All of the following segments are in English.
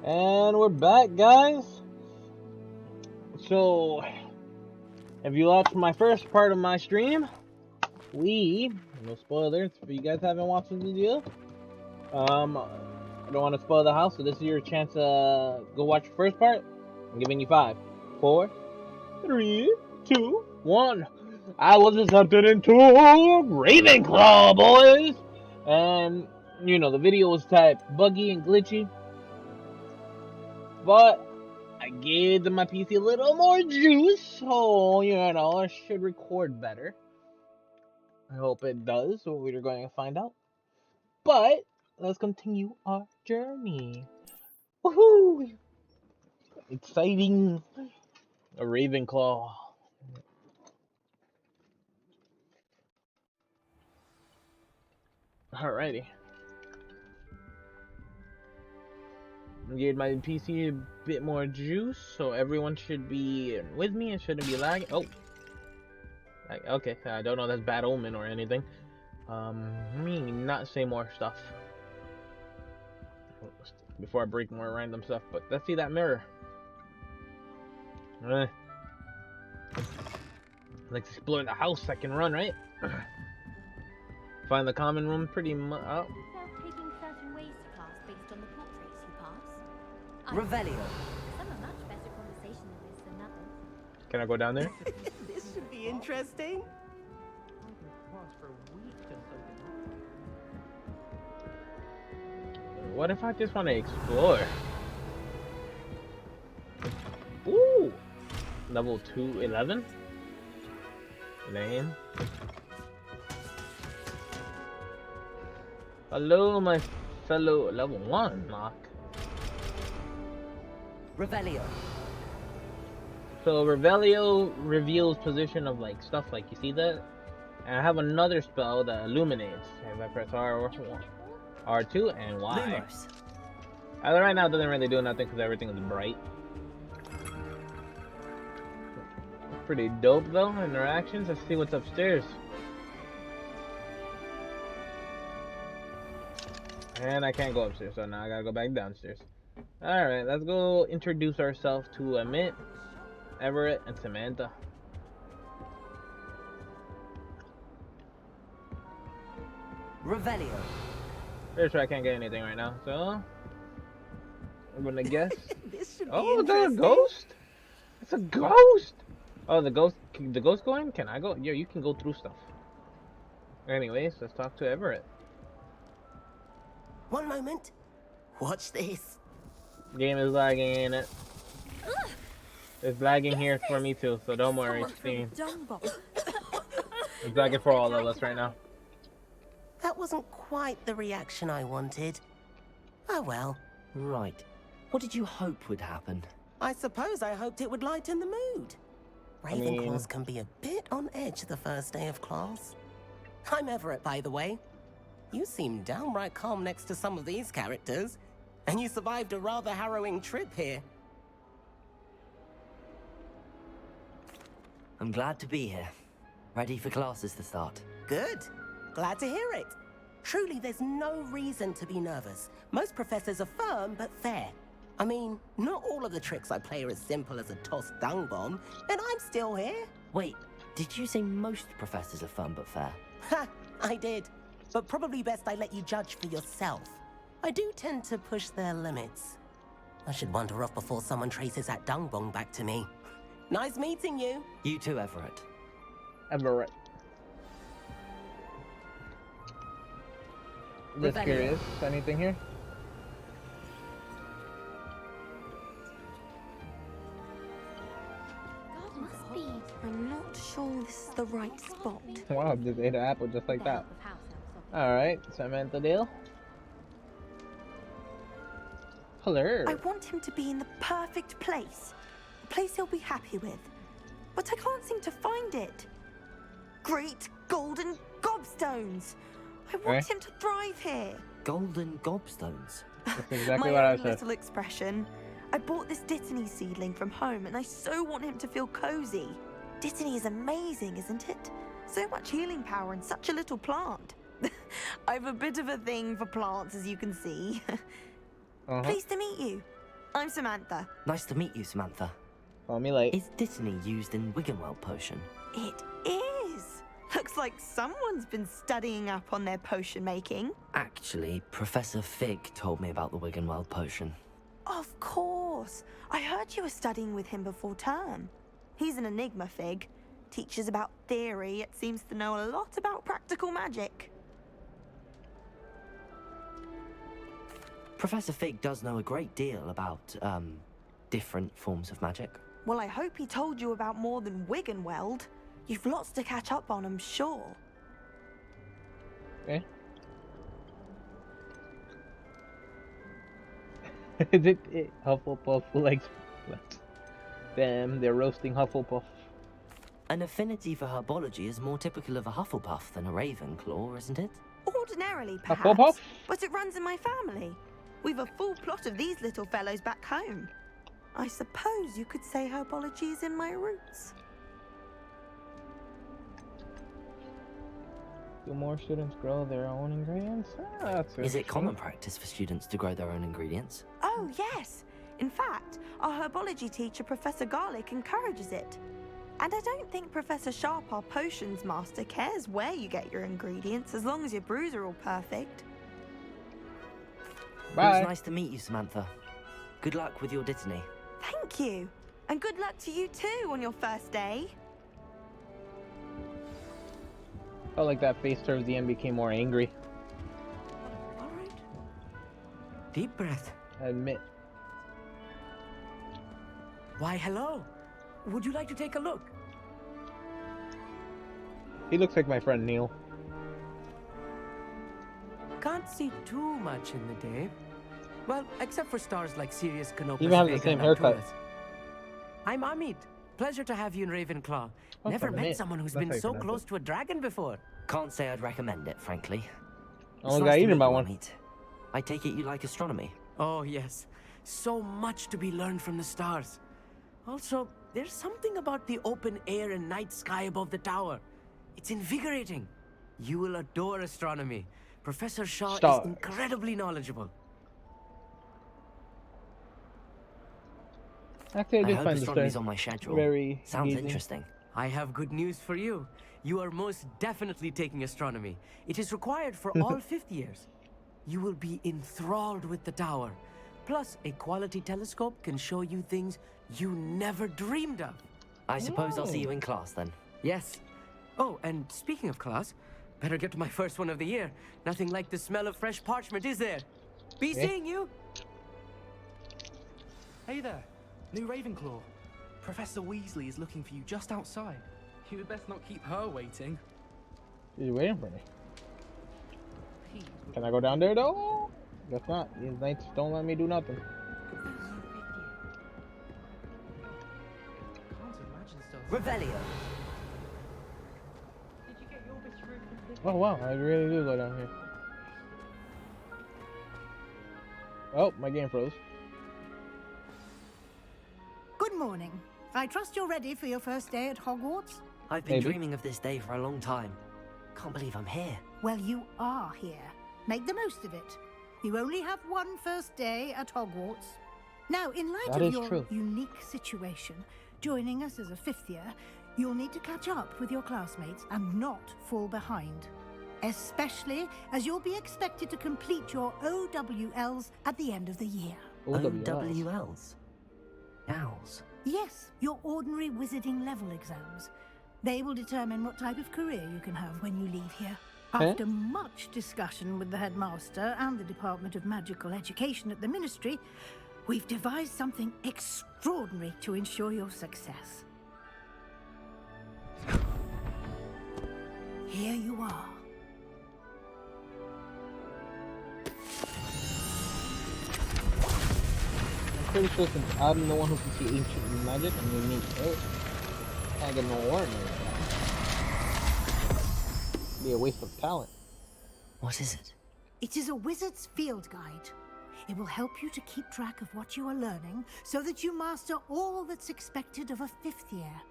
And we're back, guys. So, if you watched my first part of my stream, no spoilers if you guys haven't watched the video. I don't want to spoil the house, so this is your chance to go watch the first part. I'm giving you 5, 4, 3, 2, 1. I was accepted into Ravenclaw, boys! And, the video was type buggy and glitchy. But I gave my PC a little more juice, so, it should record better. I hope it does, so we're going to find out. But, let's continue our journey. Woohoo! Exciting. A Ravenclaw. Alrighty. Gave my PC a bit more juice, so everyone should be with me and shouldn't be lagging. Oh. Okay, I don't know that's bad omen or anything. Let me not say more stuff before I break more random stuff, but let's see that mirror. Let's explore the house. I can run, right? Find the common room pretty much. Oh. Taking certain ways to class based on the portraits you pass. Revelio. Some are much better conversationalists than others. Can I go down there? This should be interesting. What if I just want to explore? Ooh! Level 211? Lame. Hello, my fellow level 1 knock. Revelio. So Revelio reveals position of stuff, you see that? And I have another spell that illuminates. If I press R2 and Y. Lumos. Right now it doesn't really do nothing because everything is bright. Pretty dope though, interactions. Let's see what's upstairs. And I can't go upstairs, so now I gotta go back downstairs. Alright, let's go introduce ourselves to Amit, Everett, and Samantha. Revelio. Pretty sure I can't get anything right now, so I'm gonna guess. This should be Oh, is that a interesting. ghost? It's a ghost! Oh, the ghost go in? Can I go? Yeah, you can go through stuff. Anyways, let's talk to Everett. One moment. Watch this. Game is lagging, ain't it? It's lagging here for me too, so don't worry, Steve. It's lagging for all of us right now. That wasn't quite the reaction I wanted. Oh well. Right. What did you hope would happen? I suppose I hoped it would lighten the mood. Ravenclaws can be a bit on edge the first day of class. I'm Everett, by the way. You seem downright calm next to some of these characters, and you survived a rather harrowing trip here. I'm glad to be here. Ready for classes to start. Good. Glad to hear it. Truly, there's no reason to be nervous. Most professors are firm but fair. I mean, not all of the tricks I play are as simple as a tossed dung bomb, and I'm still here. Wait, did you say most professors are fun but fair? Ha! I did. But probably best I let you judge for yourself. I do tend to push their limits. I should wander off before someone traces that dung bomb back to me. Nice meeting you. You too, Everett. Everett. Just curious, anything here? Must be. I'm not sure this is the right spot. Wow, just ate an apple just like that. Alright, Samantha Dale. Hello. I want him to be in the perfect place. A place he'll be happy with. But I can't seem to find it. Great golden gobstones! I want him to thrive here. Golden gobstones. That's exactly My what I own said. little expression. I bought this Dittany seedling from home and I so want him to feel cozy. Dittany is amazing, isn't it? So much healing power in such a little plant. I've a bit of a thing for plants, as you can see. Pleased to meet you. I'm Samantha. Nice to meet you, Samantha. Call me late. Is Dittany used in Wiggenweld potion? It is. Looks like someone's been studying up on their potion making. Actually, Professor Fig told me about the Wiggenweld potion. Of course. I heard you were studying with him before term. He's an enigma, Fig. Teaches about theory, yet seems to know a lot about practical magic. Professor Fig does know a great deal about, different forms of magic. Well, I hope he told you about more than Wiggenweld. You've lots to catch up on, I'm sure. Okay. Is it Hufflepuff who likes... Damn, they're roasting Hufflepuff. An affinity for herbology is more typical of a Hufflepuff than a Ravenclaw, isn't it? Ordinarily, Hufflepuff? perhaps, but it runs in my family. We've a full plot of these little fellows back home. I suppose you could say herbology is in my roots. Do more students grow their own ingredients? Ah, that's Is it common practice for students to grow their own ingredients? Oh, yes. In fact, our herbology teacher, Professor Garlick, encourages it. And I don't think Professor Sharp, our potions master, cares where you get your ingredients as long as your brews are all perfect. Bye. It was nice to meet you, Samantha. Good luck with your Dittany. Thank you. And good luck to you too on your first day. Felt like that face towards the end became more angry. All right. Deep breath. I admit. Why, hello. Would you like to take a look? He looks like my friend Neil. Can't see too much in the day. Well, except for stars like Sirius, Canopus, Even have the Vega, same and haircut. Arcturus. I'm Amit. Pleasure to have you in Ravenclaw. Oh, Never met Amit. someone who's That's been how you so pronounce close it. to a dragon before. Can't say I'd recommend it, frankly. I only It's got nice to eaten meet by you, one. Amit. I take it you like astronomy. Oh, yes. So much to be learned from the stars. Also, there's something about the open air and night sky above the tower. It's invigorating. You will adore astronomy. Professor Shaw Stars. is incredibly knowledgeable. Actually, I I did hope find the astronomy's story on my schedule. very Sounds engaging. interesting. I have good news for you. You are most definitely taking astronomy. It is required for all fifth years. You will be enthralled with the tower. Plus, a quality telescope can show you things you never dreamed of. I suppose I'll see Oh. you in class then. Yes. Oh, and speaking of class, better get to my first one of the year. Nothing like the smell of fresh parchment, is there? Be Okay. seeing you. Hey there, new Ravenclaw. Professor Weasley is looking for you just outside. You had best not keep her waiting. He's waiting for me. Please, Can I go down there though? Guess not. These knights don't let me do nothing. can't imagine stuff. Revelio. Did you get your bit through? Oh wow, I really do go down here. Oh, my game froze. Good morning. I trust you're ready for your first day at Hogwarts? I've been Maybe. dreaming of this day for a long time. Can't believe I'm here. Well, you are here. Make the most of it. You only have one first day at Hogwarts. Now, in light That of is your true. unique situation, joining us as a fifth year, you'll need to catch up with your classmates and not fall behind. Especially as you'll be expected to complete your OWLs at the end of the year. OWLs. Owls. Yes, your ordinary wizarding level exams. They will determine what type of career you can have when you leave here. Okay. After much discussion with the headmaster and the Department of Magical Education at the Ministry, we've devised something extraordinary to ensure your success. Here you are. I'm pretty sure since I'm the one who can see ancient magic and unique art, I get no ordinary. Be a waste of talent. What is it? It is a wizard's field guide. It will help you to keep track of what you are learning so that you master all that's expected of a fifth year.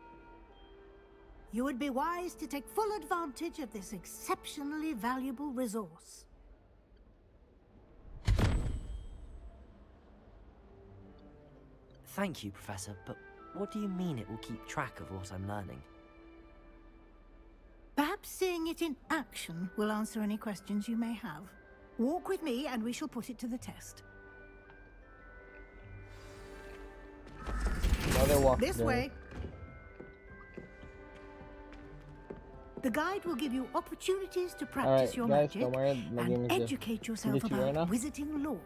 You would be wise to take full advantage of this exceptionally valuable resource. Thank you, Professor, but what do you mean it will keep track of what I'm learning? Perhaps seeing it in action will answer any questions you may have. Walk with me and we shall put it to the test. Another walk. This way. The guide will give you opportunities to practice your guys, magic don't worry, my game and is educate yourself glitchy right now. about wizarding lore.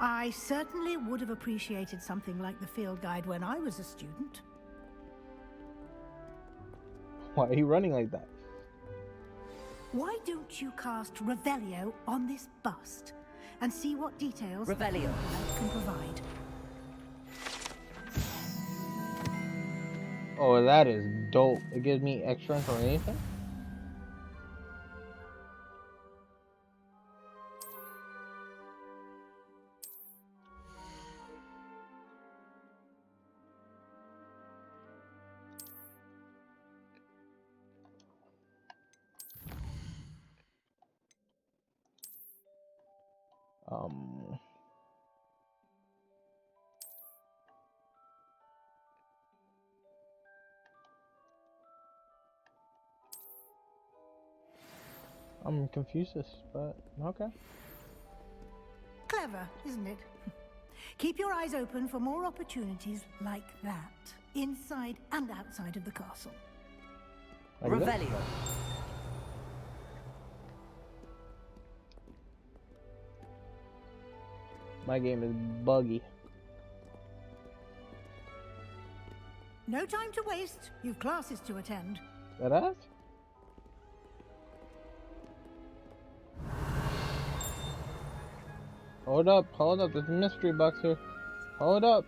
I certainly would have appreciated something like the field guide when I was a student. Why are you running like that? Why don't you cast Revelio on this bust and see what details the Revelio. field guide can provide? Oh, that is dope. It gives me extra information. I'm confused, but okay. Clever, isn't it? Keep your eyes open for more opportunities like that, inside and outside of the castle. Like this? Revelio. My game is buggy. No time to waste. You've classes to attend. That ass? Hold up, there's a mystery box here. Hold up.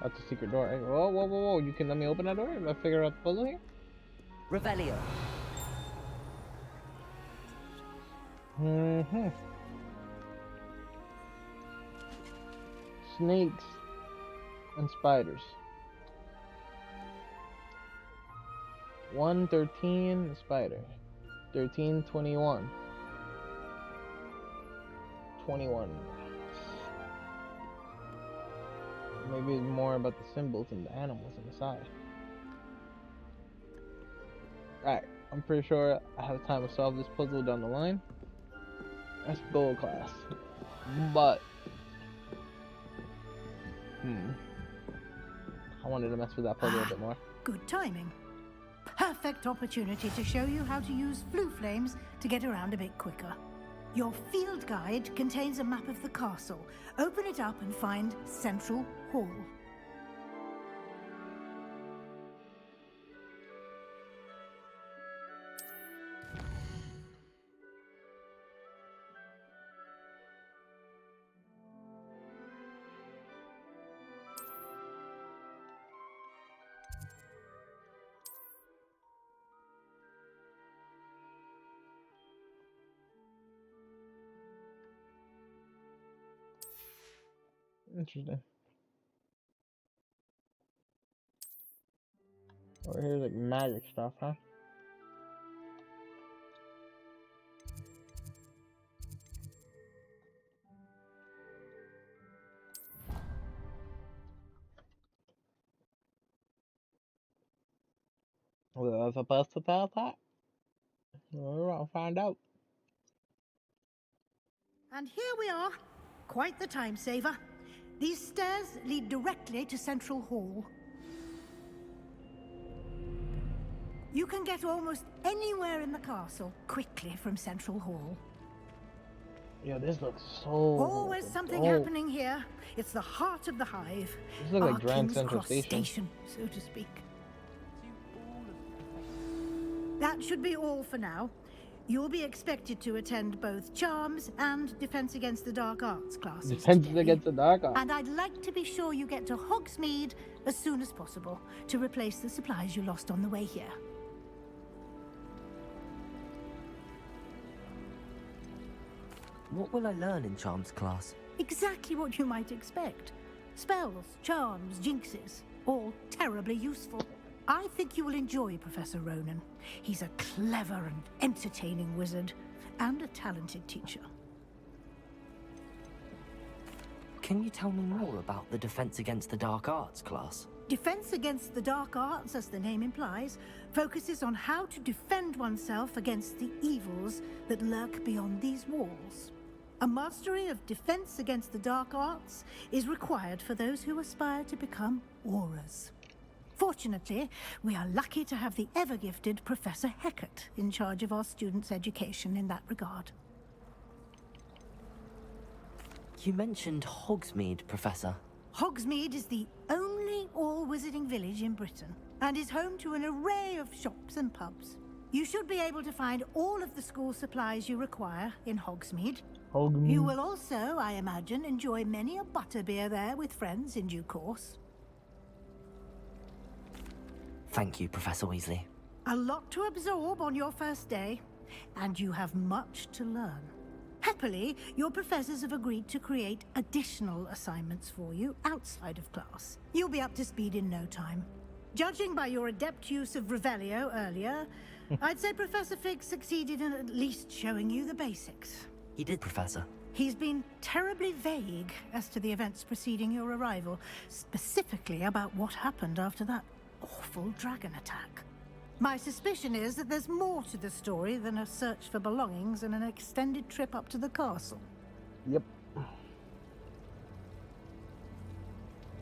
That's a secret door. Hey, whoa. You can let me open that door if I figure out the puzzle here? Revelio. Snakes and spiders. 113 spider. 13, 21. 21. Maybe it's more about the symbols and the animals on the side. Alright, I'm pretty sure I have time to solve this puzzle down the line. That's gold class. But I wanted to mess with that puzzle a bit more. Good timing. Perfect opportunity to show you how to use flue flames to get around a bit quicker. Your field guide contains a map of the castle. Open it up and find Central Hall. Interesting. Over here's like magic stuff, huh? Was I supposed to tell that? I'll find out. And here we are. Quite the time saver. These stairs lead directly to Central Hall. You can get almost anywhere in the castle quickly from Central Hall. Yo, this looks so Always something dope. happening here. It's the heart of the hive. This looks like Our Grand King's Central Cross Station. so to speak. That should be all for now. You'll be expected to attend both Charms and Defense Against the Dark Arts classes Defense today. Against the Dark Arts. And I'd like to be sure you get to Hogsmeade as soon as possible to replace the supplies you lost on the way here. What will I learn in Charms class? Exactly what you might expect. Spells, charms, jinxes, all terribly useful. I think you will enjoy Professor Ronan. He's a clever and entertaining wizard, and a talented teacher. Can you tell me more about the Defense Against the Dark Arts class? Defense Against the Dark Arts, as the name implies, focuses on how to defend oneself against the evils that lurk beyond these walls. A mastery of Defense Against the Dark Arts is required for those who aspire to become auras. Fortunately, we are lucky to have the ever-gifted Professor Heckert in charge of our students' education in that regard. You mentioned Hogsmeade, Professor. Hogsmeade is the only all-wizarding village in Britain, and is home to an array of shops and pubs. You should be able to find all of the school supplies you require in Hogsmeade. You will also, I imagine, enjoy many a butterbeer there with friends in due course. Thank you, Professor Weasley. A lot to absorb on your first day, and you have much to learn. Happily, your professors have agreed to create additional assignments for you outside of class. You'll be up to speed in no time. Judging by your adept use of Revelio earlier, I'd say Professor Fig succeeded in at least showing you the basics. He did, Professor. He's been terribly vague as to the events preceding your arrival, specifically about what happened after that awful dragon attack. My suspicion is that there's more to the story than a search for belongings and an extended trip up to the castle. Yep.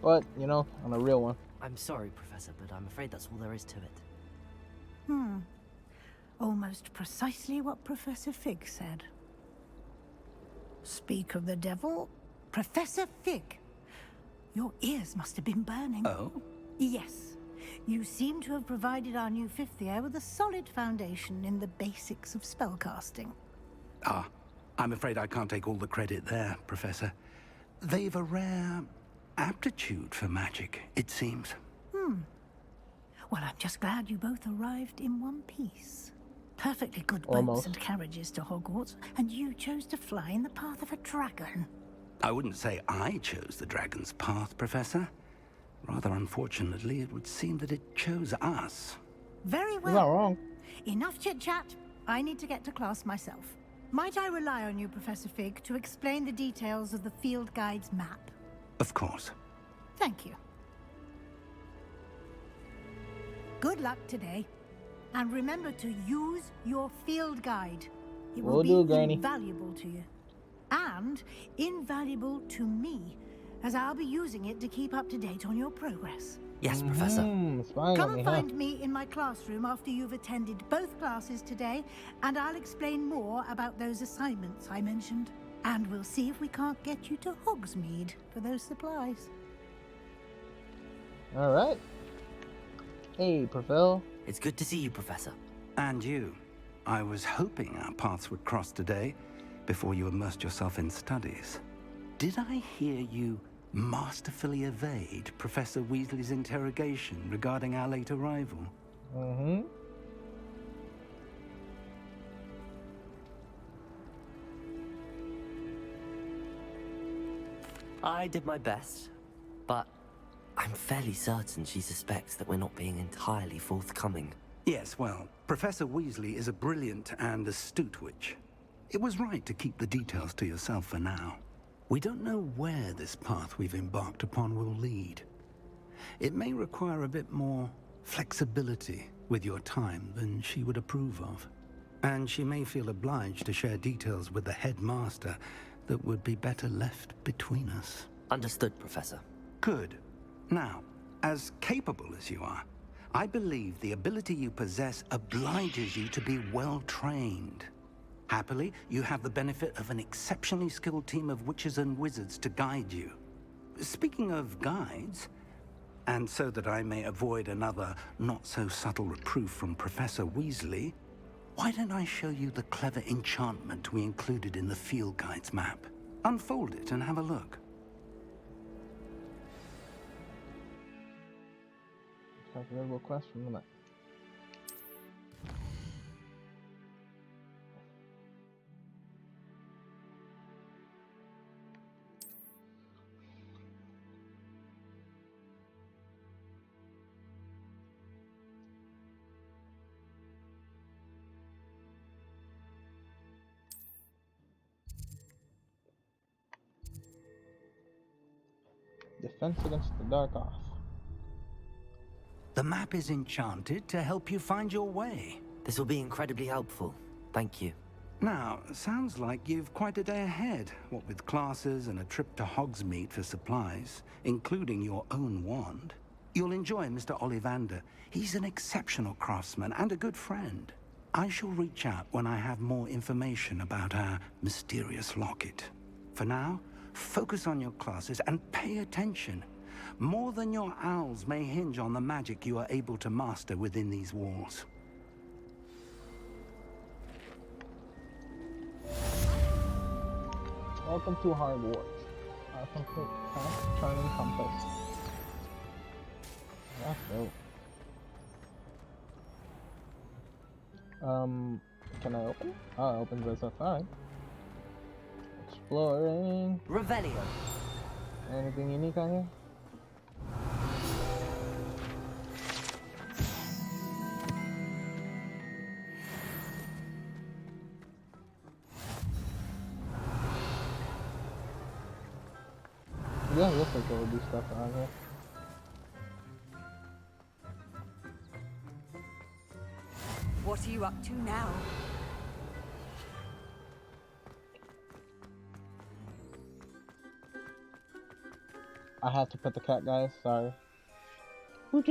But, you know, on a real one. I'm sorry, Professor, but I'm afraid that's all there is to it. Almost precisely what Professor Fig said. Speak of the devil, Professor Fig. Your ears must have been burning. Oh? Yes. You seem to have provided our new fifth year with a solid foundation in the basics of spellcasting. Ah, I'm afraid I can't take all the credit there, Professor. They've a rare aptitude for magic, it seems. Well, I'm just glad you both arrived in one piece. Perfectly good boats Almost. and carriages to Hogwarts, and you chose to fly in the path of a dragon. I wouldn't say I chose the dragon's path, Professor. Rather unfortunately, it would seem that it chose us. Very You're not well. wrong. Enough chit-chat. I need to get to class myself. Might I rely on you, Professor Fig, to explain the details of the field guide's map? Of course. Thank you. Good luck today. And remember to use your field guide. It will Will do, be Granny. invaluable to you. And invaluable to me, as I'll be using it to keep up to date on your progress. Yes, Professor. Spying Come on me, and huh? find me in my classroom after you've attended both classes today, and I'll explain more about those assignments I mentioned. And we'll see if we can't get you to Hogsmeade for those supplies. Alright. Hey, Profil. It's good to see you, Professor. And you. I was hoping our paths would cross today, before you immersed yourself in studies. Did I hear you masterfully evade Professor Weasley's interrogation regarding our late arrival? I did my best, but I'm fairly certain she suspects that we're not being entirely forthcoming. Yes, well, Professor Weasley is a brilliant and astute witch. It was right to keep the details to yourself for now. We don't know where this path we've embarked upon will lead. It may require a bit more flexibility with your time than she would approve of. And she may feel obliged to share details with the headmaster that would be better left between us. Understood, Professor. Good. Now, as capable as you are, I believe the ability you possess obliges you to be well trained. Happily, you have the benefit of an exceptionally skilled team of witches and wizards to guide you. Speaking of guides, and so that I may avoid another not-so-subtle reproof from Professor Weasley, why don't I show you the clever enchantment we included in the field guide's map? Unfold it and have a look. Calculable question, isn't it? Defense against the dark off. The map is enchanted to help you find your way. This will be incredibly helpful. Thank you. Now, sounds like you've quite a day ahead, what with classes and a trip to Hogsmeade for supplies, including your own wand. You'll enjoy Mr. Ollivander. He's an exceptional craftsman and a good friend. I shall reach out when I have more information about our mysterious locket. For now, focus on your classes and pay attention. More than your owls may hinge on the magic you are able to master within these walls. Welcome to Hogwarts. Complete turning compass. That's dope. Can I open? Oh, it opens us outside. Exploring. Revelio. Anything unique on here? Yeah, it looks like there would be stuff around here. What are you up to now? I have to pet the cat, guys. Sorry. My dog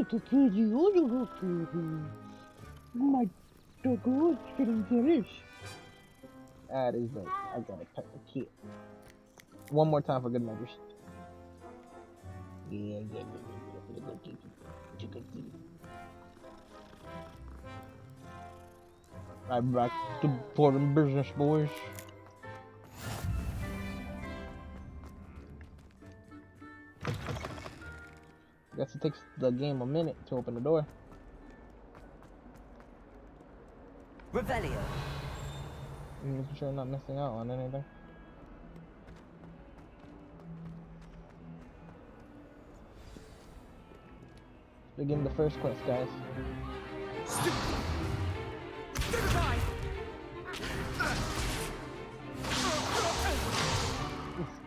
is getting jealous. That is dope. I gotta pet the kid. One more time for good measures. Yeah. Right back to important business, boys. Guess it takes the game a minute to open the door. Revelio. Making sure I'm not missing out on anything. Begin the first quest, guys.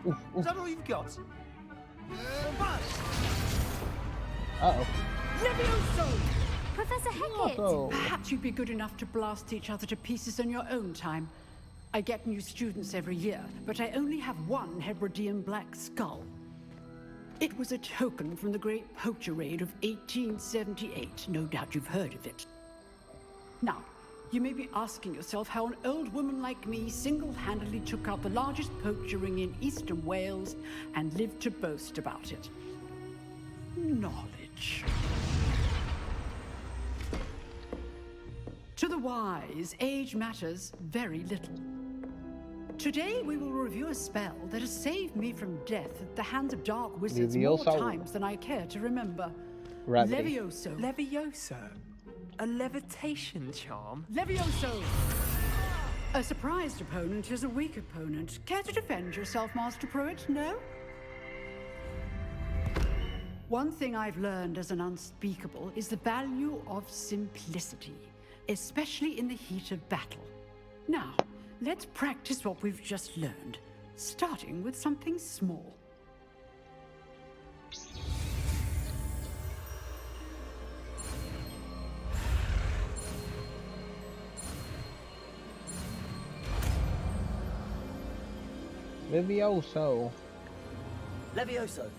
Oof. Is that all you've got? Uh-oh. Levioso! Professor Hecat! Also, Perhaps you'd be good enough to blast each other to pieces on your own time. I get new students every year, but I only have one Hebridean black skull. It was a token from the Great Poacher Raid of 1878. No doubt you've heard of it. Now, you may be asking yourself how an old woman like me single-handedly took out the largest poacher ring in eastern Wales and lived to boast about it. Knowledge. To the wise, age matters very little. Today we will review a spell that has saved me from death at the hands of dark wizards more Levioso. times than I care to remember. Gravity. Levioso. Levioso? A levitation charm? Levioso! A surprised opponent is a weak opponent. Care to defend yourself, Master Pruitt? No? One thing I've learned as an unspeakable is the value of simplicity, especially in the heat of battle. Now, let's practice what we've just learned, starting with something small. Levioso. Levioso.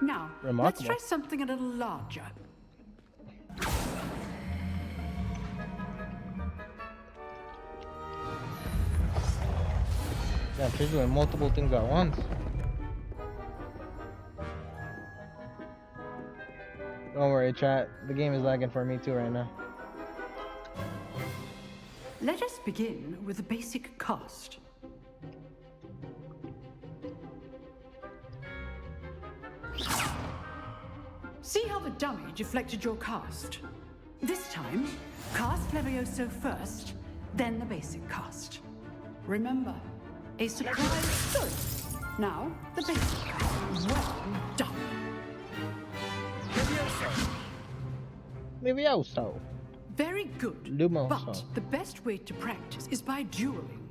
Now, Remarkable. let's try something a little larger. Yeah, she's doing multiple things at once. Don't worry, chat. The game is lagging for me too right now. Let us begin with the basic cast. See how the dummy deflected your cast? This time, cast Levioso first, then the basic cast. Remember, a surprise good. Now, the basic cast. Well done. Levioso. Very good. Lumos. But the best way to practice is by dueling.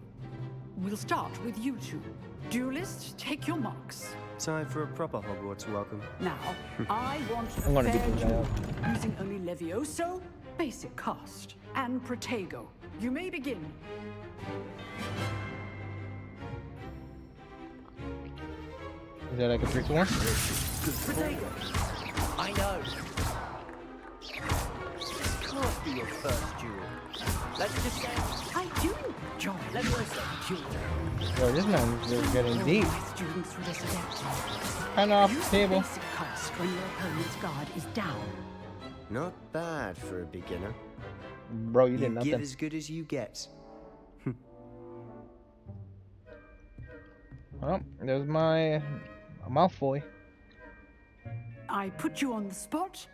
We'll start with you two. Duelists, take your marks. Time for a proper Hogwarts welcome. Now, I want I'm a gonna fair beat this guy duel, up. using only Levioso, basic cast, and Protego. You may begin. Is that like a 3-1? Protego. I know. This can't be your first duel. Let's just say I do enjoy Levioso dueling. Bro, this man's just getting deep. My students for this event. Kind of off Use the table. basic cast when your opponent's guard is down. Not bad for a beginner. Bro, you did You nothing. give as good as you get. Well, there's my Malfoy. I put you on the spot,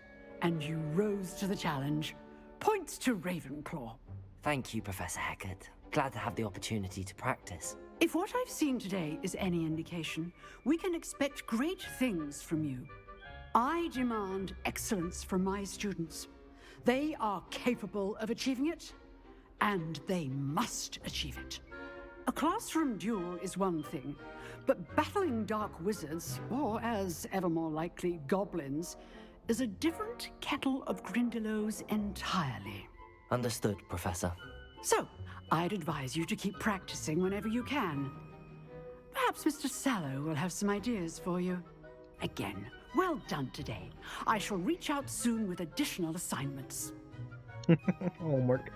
and you rose to the challenge. Points to Ravenclaw. thank you, Professor Hecat. Glad to have the opportunity to practice. If what I've seen today is any indication, we can expect great things from you. I demand excellence from my students. They are capable of achieving it, and they must achieve it. A classroom duel is one thing, but battling dark wizards, or as ever more likely, goblins, is a different kettle of Grindylows entirely. Understood, Professor. So, I'd advise you to keep practicing whenever you can. Perhaps Mr. Sallow will have some ideas for you. Again, well done today. I shall reach out soon with additional assignments. Homework.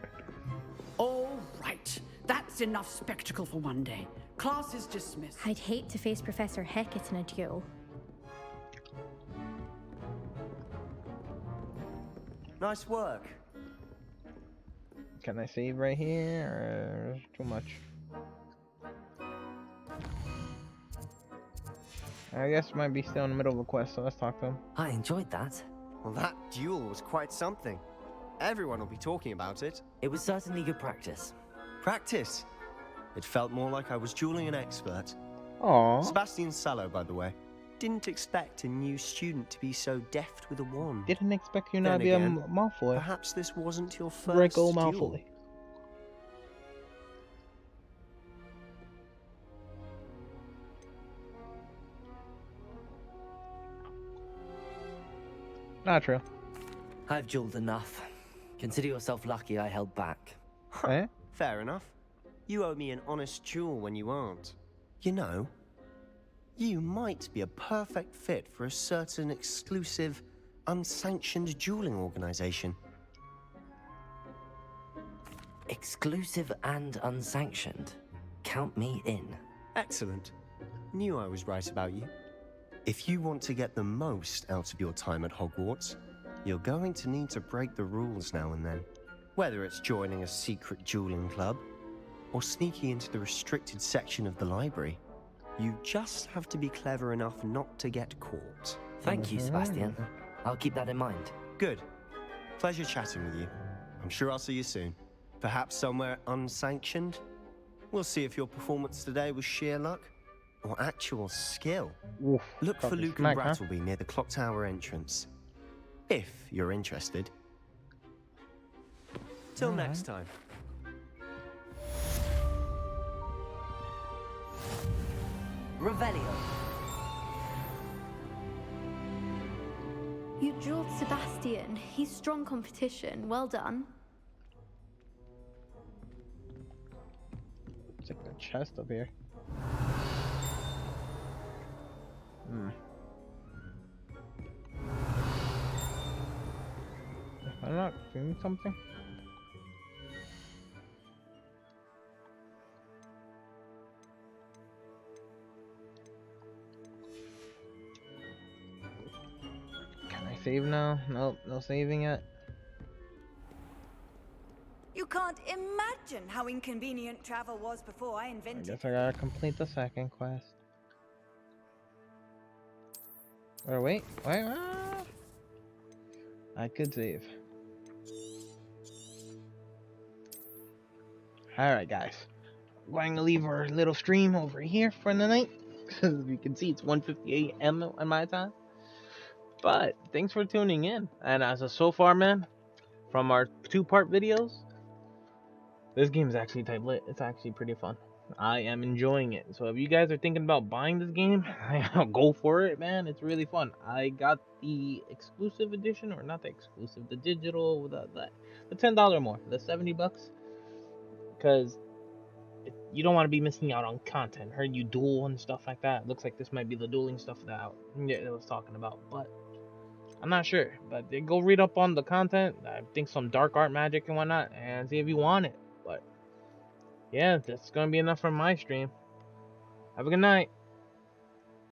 All right. That's enough spectacle for one day. Class is dismissed. I'd hate to face Professor Hecat in a duel. Nice work. Can I save right here, or is it too much? I guess might be still in the middle of a quest, so let's talk to him. I enjoyed that. Well, that duel was quite something. Everyone will be talking about it. It was certainly good practice. Practice. It felt more like I was dueling an expert. Aww. Sebastian Sallow, by the way. Didn't expect a new student to be so deft with a wand. Didn't expect you Then not to be a again, Malfoy. Perhaps this wasn't your first Draco duel. Malfoy. Not true. I've dueled enough. Consider yourself lucky I held back. Eh? Fair enough. You owe me an honest duel when you aren't. You know, you might be a perfect fit for a certain exclusive, unsanctioned dueling organization. Exclusive and unsanctioned. Count me in. Excellent. Knew I was right about you. If you want to get the most out of your time at Hogwarts, you're going to need to break the rules now and then. Whether it's joining a secret dueling club, or sneaking into the restricted section of the library, you just have to be clever enough not to get caught. Thank you, Sebastian. I'll keep that in mind. Good. Pleasure chatting with you. I'm sure I'll see you soon. Perhaps somewhere unsanctioned? We'll see if your performance today was sheer luck or actual skill. Oof, Look for probably Luke smack, and huh? Brattleby near the clock tower entrance. If you're interested. Till next time. Revelio. You dueled Sebastian. He's strong competition. Well done. It's like a chest up here. Am I not doing something? Can I save now? Nope, no saving yet. You can't imagine how inconvenient travel was before I I invented guess I gotta complete the second quest. Or wait. I could save. Alright guys, I'm going to leave our little stream over here for the night. As you can see, it's 1:58 AM on my time. But thanks for tuning in. And as of so far, man, from our 2-part videos. This game is actually type lit. It's actually pretty fun. I am enjoying it. So if you guys are thinking about buying this game, go for it, man. It's really fun. I got the exclusive edition, or not the exclusive, the digital, the $10 more, the $70, because you don't want to be missing out on content. Heard you duel and stuff like that. Looks like this might be the dueling stuff that it was talking about, but I'm not sure. But go read up on the content. I think some dark art magic and whatnot, and see if you want it. But yeah, that's gonna be enough for my stream. Have a good night.